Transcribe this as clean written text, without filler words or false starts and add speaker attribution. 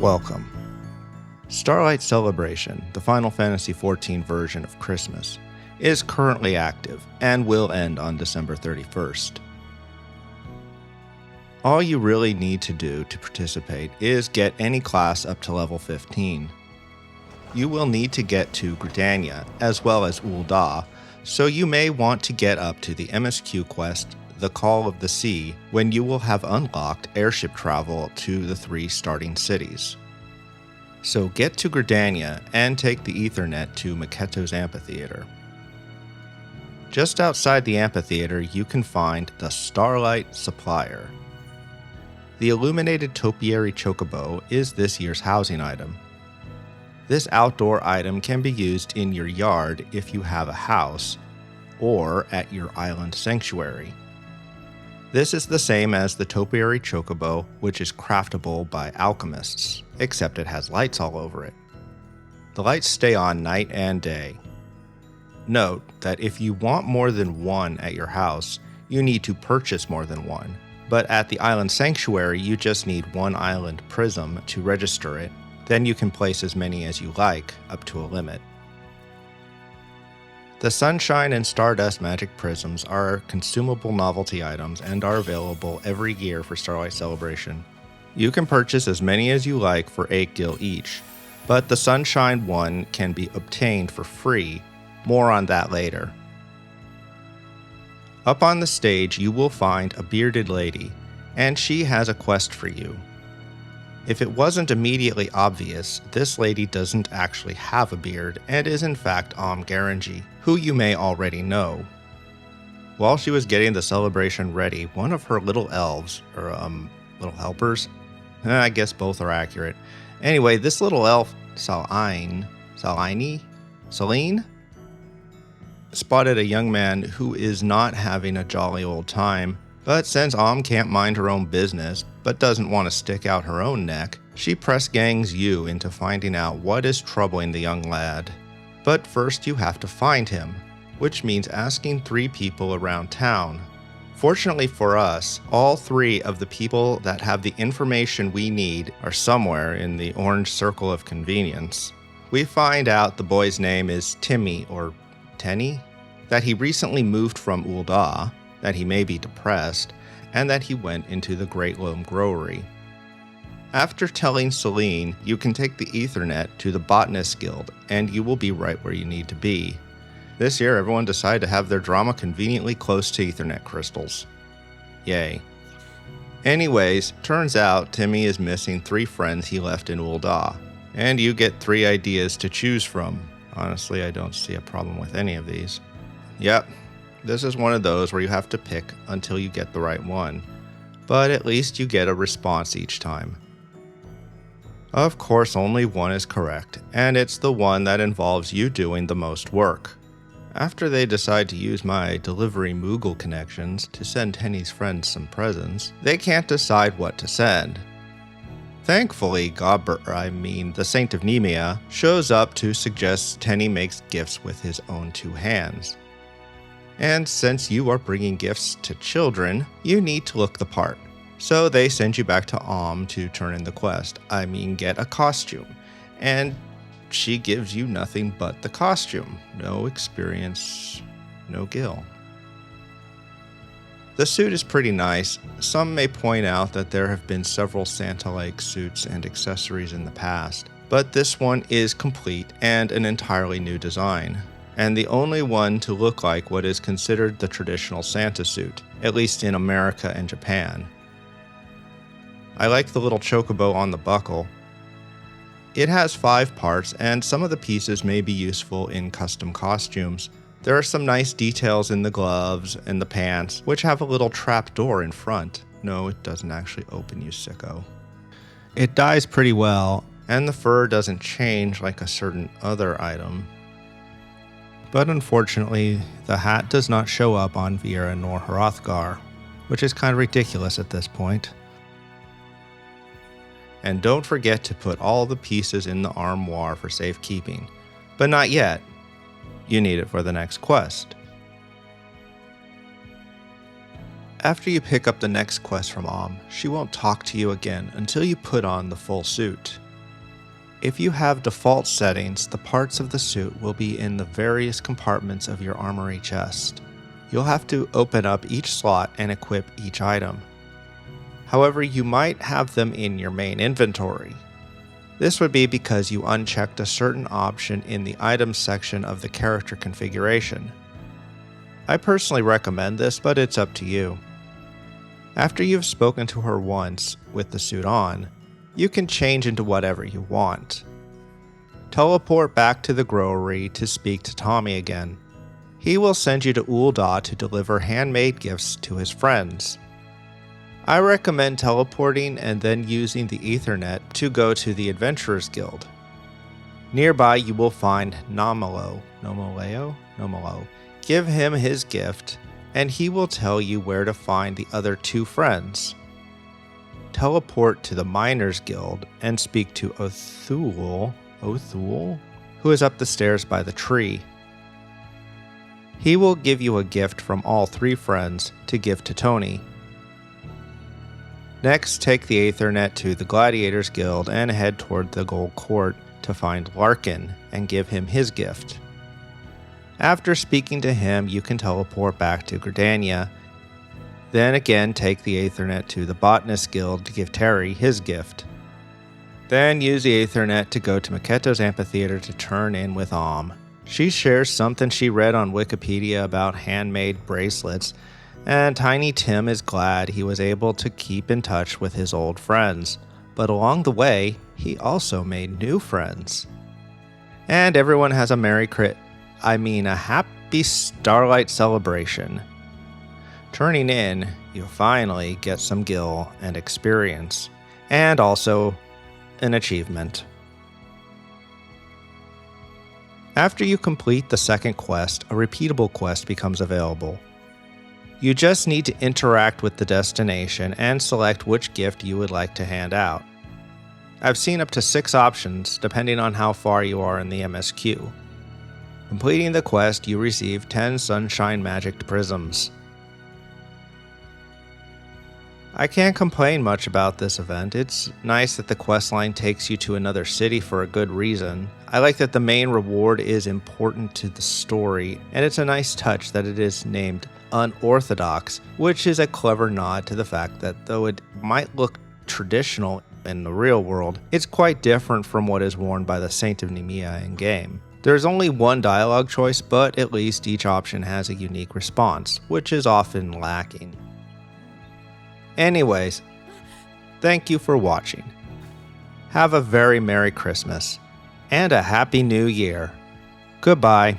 Speaker 1: Welcome. Starlight Celebration, the Final Fantasy XIV version of Christmas, is currently active and will end on December 31st. All you really need to do to participate is get any class up to level 15. You will need to get to Gridania as well as Ul'dah, so you may want to get up to the MSQ quest, The Call of the Sea, when you will have unlocked airship travel to the 3 starting cities. So get to Gridania and take the Ethernet to Maketo's Amphitheater. Just outside the amphitheater, you can find the Starlight Supplier. The illuminated topiary chocobo is this year's housing item. This outdoor item can be used in your yard if you have a house, or at your island sanctuary. This is the same as the topiary chocobo, which is craftable by alchemists, except it has lights all over it. The lights stay on night and day. Note that if you want more than one at your house, you need to purchase more than one, but at the island sanctuary you just need one island prism to register it, then you can place as many as you like, up to a limit. The Sunshine and Stardust Magic Prisms are consumable novelty items and are available every year for Starlight Celebration. You can purchase as many as you like for 8 gil each, but the Sunshine one can be obtained for free. More on that later. Up on the stage you will find a bearded lady, and she has a quest for you. If it wasn't immediately obvious, this lady doesn't actually have a beard and is in fact Garanji, who you may already know. While she was getting the celebration ready, one of her little elves, or little helpers, I guess both are accurate. Anyway, this little elf, Celine, spotted a young man who is not having a jolly old time, but since can't mind her own business, but doesn't want to stick out her own neck, she press gangs you into finding out what is troubling the young lad. But first you have to find him, which means asking 3 people around town. Fortunately for us, all 3 of the people that have the information we need are somewhere in the orange circle of convenience. We find out the boy's name is Timmy, or Tenny, that he recently moved from Ul'dah, that he may be depressed, and that he went into the Great Loam Growery. After telling Celine, you can take the Ethernet to the Botanist Guild, and you will be right where you need to be. This year, everyone decided to have their drama conveniently close to Ethernet crystals. Yay. Anyways, turns out Timmy is missing 3 friends he left in Ul'dah, and you get 3 ideas to choose from. Honestly, I don't see a problem with any of these. Yep, this is one of those where you have to pick until you get the right one, but at least you get a response each time. Of course, only one is correct, and it's the one that involves you doing the most work. After they decide to use my delivery Moogle connections to send Tenny's friends some presents, they can't decide what to send. Thankfully, the Saint of Nemea, shows up to suggest Tenny makes gifts with his own 2 hands. And since you are bringing gifts to children, you need to look the part. So they send you back to to turn in the quest, get a costume. And she gives you nothing but the costume. No experience, no gil. The suit is pretty nice. Some may point out that there have been several Santa-like suits and accessories in the past, but this one is complete and an entirely new design, and the only one to look like what is considered the traditional Santa suit, at least in America and Japan. I like the little chocobo on the buckle. It has 5 parts, and some of the pieces may be useful in custom costumes. There are some nice details in the gloves and the pants, which have a little trap door in front. No, it doesn't actually open, you sicko. It dyes pretty well, and the fur doesn't change like a certain other item. But unfortunately, the hat does not show up on Viera nor Hrothgar, which is kind of ridiculous at this point. And don't forget to put all the pieces in the armoire for safekeeping. But not yet. You need it for the next quest. After you pick up the next quest from she won't talk to you again until you put on the full suit. If you have default settings, the parts of the suit will be in the various compartments of your armory chest. You'll have to open up each slot and equip each item. However, you might have them in your main inventory. This would be because you unchecked a certain option in the items section of the character configuration. I personally recommend this, but it's up to you. After you've spoken to her once with the suit on, you can change into whatever you want. Teleport back to the grocery to speak to Tommy again. He will send you to Ul'dah to deliver handmade gifts to his friends. I recommend teleporting and then using the Ethernet to go to the Adventurers Guild. Nearby you will find Nomolo. Give him his gift, and he will tell you where to find the other two friends. Teleport to the Miners Guild and speak to Othul, who is up the stairs by the tree. He will give you a gift from all three friends to give to Tony. Next, take the Ethernet to the Gladiators Guild and head toward the Gold Court to find Larkin and give him his gift. After speaking to him, you can teleport back to Gridania. Then again, take the Ethernet to the Botanist Guild to give Terry his gift. Then use the Ethernet to go to Maketo's amphitheater to turn in with She shares something she read on Wikipedia about handmade bracelets, and Tiny Tim is glad he was able to keep in touch with his old friends. But along the way, he also made new friends. And everyone has a a happy Starlight celebration. Turning in, you finally get some gil and experience, and also an achievement. After you complete the second quest, a repeatable quest becomes available. You just need to interact with the destination and select which gift you would like to hand out. I've seen up to 6 options depending on how far you are in the MSQ. Completing the quest, you receive 10 Sunshine Magic Prisms. I can't complain much about this event. It's nice that the questline takes you to another city for a good reason. I like that the main reward is important to the story, and it's a nice touch that it is named Unorthodox, which is a clever nod to the fact that though it might look traditional in the real world, it's quite different from what is worn by the Saint of Nemea in-game. There's only one dialogue choice, but at least each option has a unique response, which is often lacking. Anyways, thank you for watching. Have a very Merry Christmas and a Happy New Year. Goodbye.